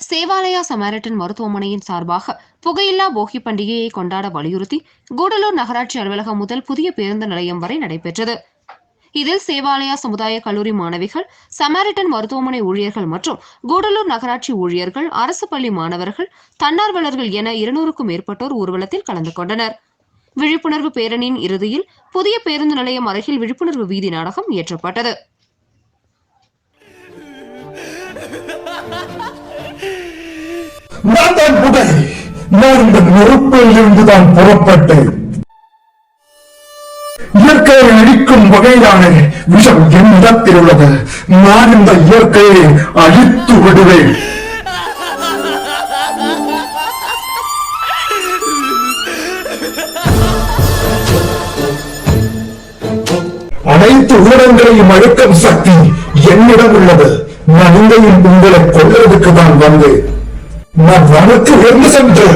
Sevalaya Samaritan மருத்துவமனையின் சார்பாக புகையில்லா போகி பண்டிகையை கொண்டாட வலியுறுத்தி கூடலூர் நகராட்சி அலுவலகம் முதல் புதிய பேருந்து நிலையம் வரை நடைபெற்றது. இதில் சேவாலயா சமுதாய கல்லூரி மாணவிகள், சமாரிட்டன் மருத்துவமனை ஊழியர்கள் மற்றும் கூடலூர் நகராட்சி ஊழியர்கள், அரசு பள்ளி மாணவர்கள், தன்னார்வலர்கள் என 200க்கும் மேற்பட்டோர் ஊர்வலத்தில் கலந்து கொண்டனர். விழிப்புணர்வு பேரணியின் இறுதியில் புதிய பேருந்து நிலையம் அருகில் விழிப்புணர்வு வீதி நாடகம் இயற்றப்பட்டது. நான் இந்த நெருப்பில் இருந்துதான் புறப்பட்டேன். இயற்கையை அழிக்கும் வகையான விஷம் என்னிடத்தில் உள்ளது. நான் இந்த இயற்கையை அழித்து விடுவேன். அனைத்து ஊடகங்களையும் அழிக்கும் சக்தி என்னிடம் உள்ளது. நான் இங்கேயும் உங்களை கொள்வதற்கு தான் வந்தேன். நான் வனத்து உயர்ந்து சென்று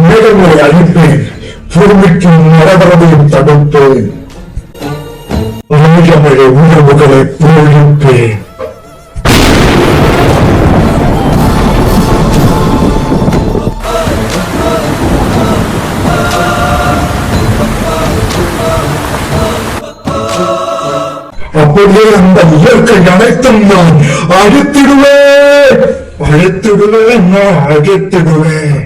மேகங்களை அழிப்பேன். பூமிக்கு நடவதையும் தடுப்பேன். மழை உணர்வுகளை பொழிப்பேன். அப்படியே அந்த இயற்கை அனைத்தும் நான் அழித்திடுவேன். நான் அழித்திடுவேன்.